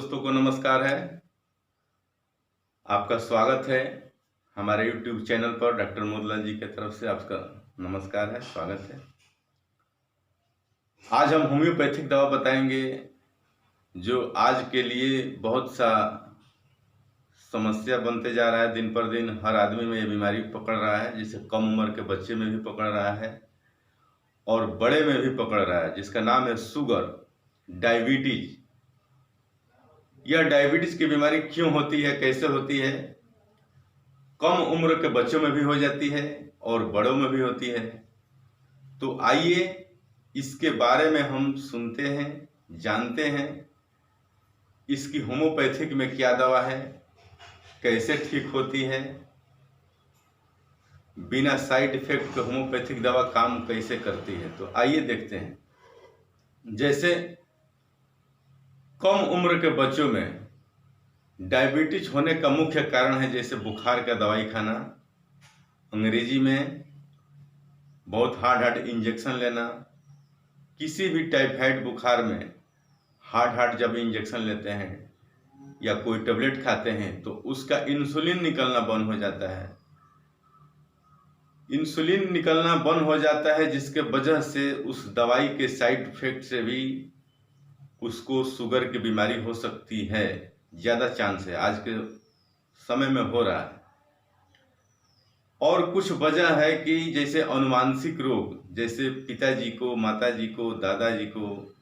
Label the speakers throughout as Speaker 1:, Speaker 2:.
Speaker 1: दोस्तों को नमस्कार है। आपका स्वागत है हमारे YouTube चैनल पर। डॉक्टर मोदलाल जी की तरफ से आपका नमस्कार है, स्वागत है। आज हम होम्योपैथिक दवा बताएंगे जो आज के लिए बहुत सा समस्या बनते जा रहा है। दिन पर दिन हर आदमी में ये बीमारी पकड़ रहा है, जिसे कम उम्र के बच्चे में भी पकड़ रहा है और बड़े में भी पकड़ रहा है, जिसका नाम है शुगर, डायबिटीज। यह डायबिटीज की बीमारी क्यों होती है, कैसे होती है? कम उम्र के बच्चों में भी हो जाती है और बड़ों में भी होती है। तो आइए इसके बारे में हम सुनते हैं, जानते हैं। इसकी होम्योपैथिक में क्या दवा है, कैसे ठीक होती है, बिना साइड इफेक्ट के होम्योपैथिक दवा काम कैसे करती है। तो आइए देखते हैं। जैसे कम उम्र के बच्चों में डायबिटीज होने का मुख्य कारण है जैसे बुखार का दवाई खाना, अंग्रेजी में बहुत हार्ड इंजेक्शन लेना। किसी भी टाइफाइड बुखार में हार्ड जब इंजेक्शन लेते हैं या कोई टेबलेट खाते हैं तो उसका इंसुलिन निकलना बंद हो जाता है। इंसुलिन निकलना बंद हो जाता है, जिसके वजह से उस दवाई के साइड इफेक्ट से भी उसको शुगर की बीमारी हो सकती है। ज़्यादा चांस है, आज के समय में हो रहा है। और कुछ वजह है कि जैसे अनुवांशिक रोग, जैसे पिताजी को, माताजी को, दादाजी को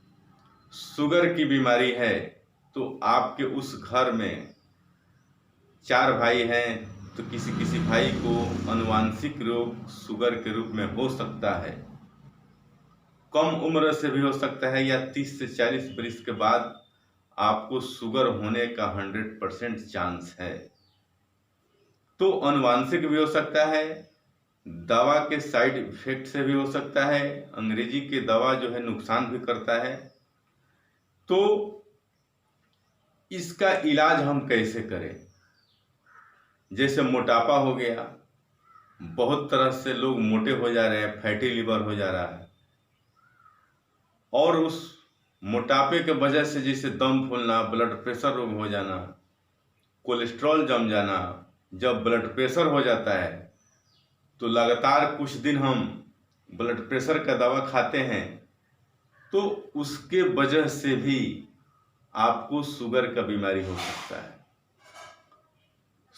Speaker 1: शुगर की बीमारी है तो आपके उस घर में 4 भाई हैं तो किसी किसी भाई को अनुवांशिक रोग शुगर के रूप में हो सकता है। कम उम्र से भी हो सकता है या 30 से 40 वर्ष के बाद आपको शुगर होने का 100% चांस है। तो अनुवांशिक भी हो सकता है, दवा के साइड इफेक्ट से भी हो सकता है। अंग्रेजी की दवा जो है नुकसान भी करता है। तो इसका इलाज हम कैसे करें? जैसे मोटापा हो गया, बहुत तरह से लोग मोटे हो जा रहे हैं, फैटी लिवर हो जा रहा है। और उस मोटापे के वजह से जैसे दम फूलना, ब्लड प्रेशर रोग हो जाना, कोलेस्ट्रॉल जम जाना। जब ब्लड प्रेशर हो जाता है तो लगातार कुछ दिन हम ब्लड प्रेशर का दवा खाते हैं तो उसके वजह से भी आपको शुगर का बीमारी हो सकता है।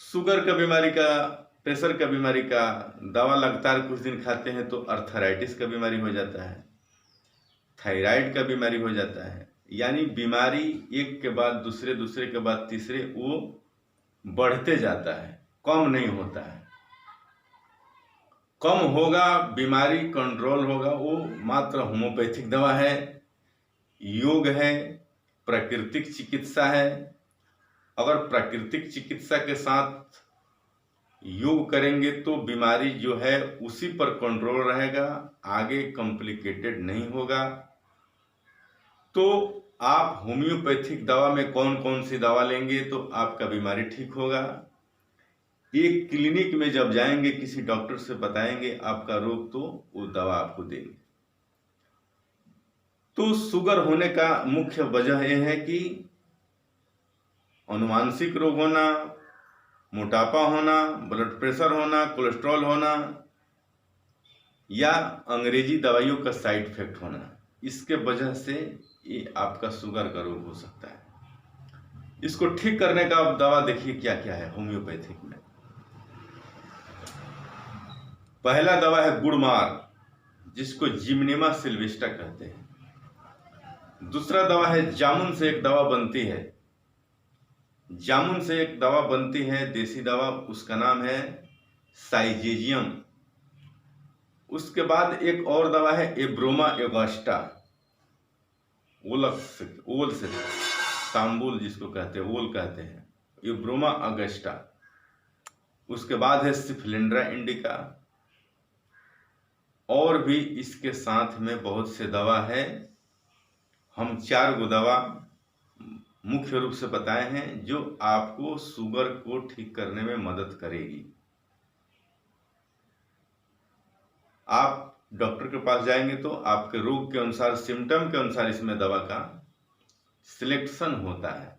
Speaker 1: शुगर का बीमारी का, प्रेशर का बीमारी का दवा लगातार कुछ दिन खाते हैं तो अर्थराइटिस का बीमारी हो जाता है, थायराइड का बीमारी हो जाता है। यानी बीमारी एक के बाद दूसरे, दूसरे के बाद तीसरे वो बढ़ते जाता है, कम नहीं होता है। कम होगा, बीमारी कंट्रोल होगा, वो मात्र होम्योपैथिक दवा है, योग है, प्राकृतिक चिकित्सा है। अगर प्राकृतिक चिकित्सा के साथ योग करेंगे तो बीमारी जो है उसी पर कंट्रोल रहेगा, आगे कॉम्प्लिकेटेड नहीं होगा। तो आप होम्योपैथिक दवा में कौन कौन सी दवा लेंगे तो आपका बीमारी ठीक होगा? एक क्लिनिक में जब जाएंगे, किसी डॉक्टर से बताएंगे आपका रोग तो वो दवा आपको देंगे। तो शुगर होने का मुख्य वजह यह है कि अनुवांशिक रोग होना, मोटापा होना, ब्लड प्रेशर होना, कोलेस्ट्रॉल होना या अंग्रेजी दवाइयों का साइड इफेक्ट होना। इसके वजह से ये आपका शुगर का रोग हो सकता है। इसको ठीक करने का दवा देखिए क्या क्या है होम्योपैथिक में। पहला दवा है गुड़मार, जिसको जिम्निमा सिल्वेस्टा कहते हैं। दूसरा दवा है जामुन से एक दवा बनती है, जामुन से एक दवा बनती है देसी दवा, उसका नाम है साइजेजियम। उसके बाद एक और दवा है एब्रोमा एगोस्टा, ओल से तांबुल जिसको कहते हैं, ओल कहते हैं, एब्रोमा अगस्टा। उसके बाद है सिफलिंड्रा इंडिका। और भी इसके साथ में बहुत से दवा है। हम 4 गो दवा मुख्य रूप से बताए हैं जो आपको शुगर को ठीक करने में मदद करेगी। आप डॉक्टर के पास जाएंगे तो आपके रोग के अनुसार, सिम्टम के अनुसार इसमें दवा का सिलेक्शन होता है।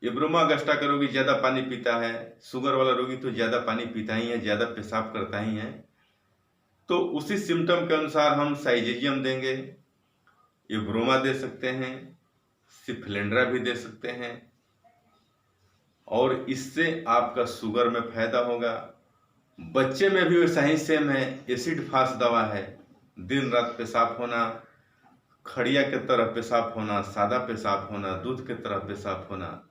Speaker 1: एब्रोमा अगस्टा का रोगी ज़्यादा पानी पीता है, शुगर वाला रोगी तो ज़्यादा पानी पीता ही है, ज़्यादा पेशाब करता ही है। तो उसी सिम्टम के अनुसार हम साइजेजियम देंगे, एब्रोमा दे सकते हैं, सिप्लेंड्रा भी दे सकते हैं, और इससे आपका शुगर में फायदा होगा। बच्चे में भी वैसा ही सेम है, एसिड फास्ट दवा है। दिन रात पेशाब होना, खड़िया के तरह पेशाब होना, सादा पेशाब होना, दूध के तरह पेशाब होना,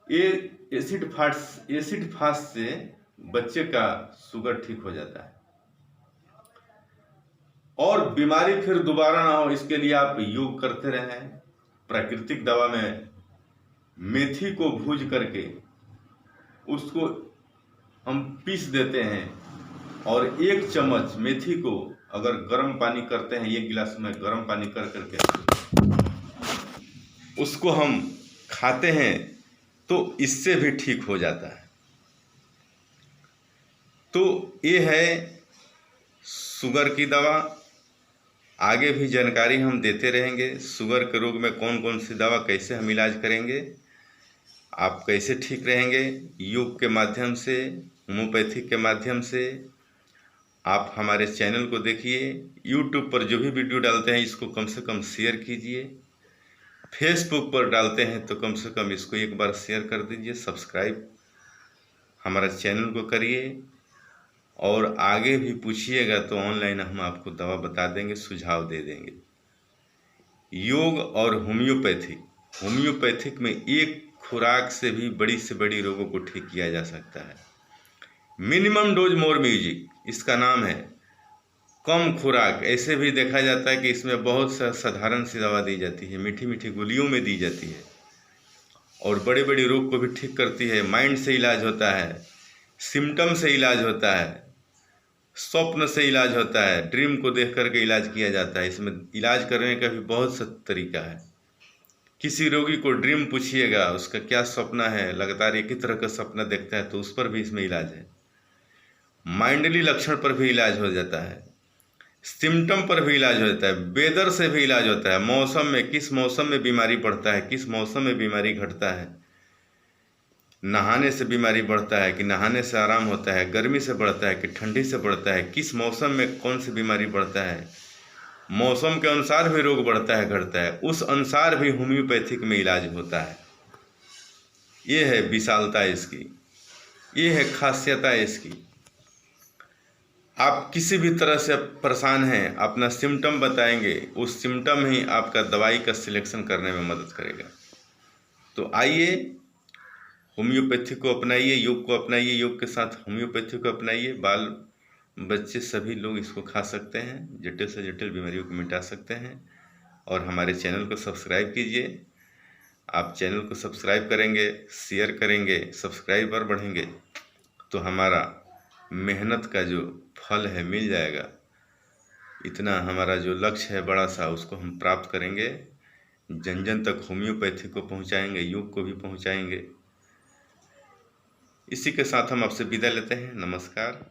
Speaker 1: ये एसिड फास्ट से बच्चे का शुगर ठीक हो जाता है। और बीमारी फिर दोबारा ना हो, इसके लिए आप योग करते रहें। प्राकृतिक दवा में मेथी को भूज करके उसको हम पीस देते हैं, और 1 चम्मच मेथी को अगर गर्म पानी करते हैं, 1 गिलास में गर्म पानी कर करके उसको हम खाते हैं, तो इससे भी ठीक हो जाता है। तो ये है शुगर की दवा। आगे भी जानकारी हम देते रहेंगे। शुगर के रोग में कौन कौन सी दवा, कैसे हम इलाज करेंगे, आप कैसे ठीक रहेंगे, योग के माध्यम से, होम्योपैथिक के माध्यम से। आप हमारे चैनल को देखिए। यूट्यूब पर जो भी वीडियो डालते हैं इसको कम से कम शेयर कीजिए। फेसबुक पर डालते हैं तो कम से कम इसको एक बार शेयर कर दीजिए। सब्सक्राइब हमारा चैनल को करिए, और आगे भी पूछिएगा तो ऑनलाइन हम आपको दवा बता देंगे, सुझाव दे देंगे। योग और होम्योपैथिक में एक खुराक से भी बड़ी रोगों को ठीक किया जा सकता है। मिनिमम डोज मोर म्यूजिक इसका नाम है। कम खुराक, ऐसे भी देखा जाता है कि इसमें बहुत साधारण सी दवा दी जाती है, मीठी मीठी गोलियों में दी जाती है, और बड़े बड़े रोग को भी ठीक करती है। माइंड से इलाज होता है, सिम्टम से इलाज होता है, स्वप्न से इलाज होता है, ड्रीम को देख करके इलाज किया जाता है। इसमें इलाज करने का भी बहुत सा तरीका है। किसी रोगी को ड्रीम पूछिएगा, उसका क्या सपना है, लगातार एक ही तरह का सपना देखता है, तो उस पर भी इसमें इलाज है। माइंडली लक्षण पर भी इलाज हो जाता है, सिम्टम पर भी इलाज होता है, वेदर से भी इलाज होता है। मौसम में, किस मौसम में बीमारी बढ़ता है, किस मौसम में बीमारी घटता है, नहाने से बीमारी बढ़ता है कि नहाने से आराम होता है, गर्मी से बढ़ता है कि ठंडी से बढ़ता है, किस मौसम में कौन सी बीमारी बढ़ता है, मौसम के अनुसार भी रोग बढ़ता है घटता है, उस अनुसार भी होम्योपैथिक में इलाज होता है। ये है विशालता इसकी, ये है खासियता इसकी। आप किसी भी तरह से परेशान हैं, अपना सिम्टम बताएंगे, उस सिम्टम ही आपका दवाई का सिलेक्शन करने में मदद करेगा। तो आइए, होम्योपैथी को अपनाइए, योग को अपनाइए, योग के साथ होम्योपैथी को अपनाइए। बाल बच्चे सभी लोग इसको खा सकते हैं, जटिल से जटिल बीमारियों को मिटा सकते हैं। और हमारे चैनल को सब्सक्राइब कीजिए। आप चैनल को सब्सक्राइब करेंगे, शेयर करेंगे, सब्सक्राइबर बढ़ेंगे, तो हमारा मेहनत का जो फल है मिल जाएगा। इतना हमारा जो लक्ष्य है बड़ा सा, उसको हम प्राप्त करेंगे। जन जन तक होम्योपैथी को पहुंचाएंगे, योग को भी पहुंचाएंगे। इसी के साथ हम आपसे विदा लेते हैं। नमस्कार।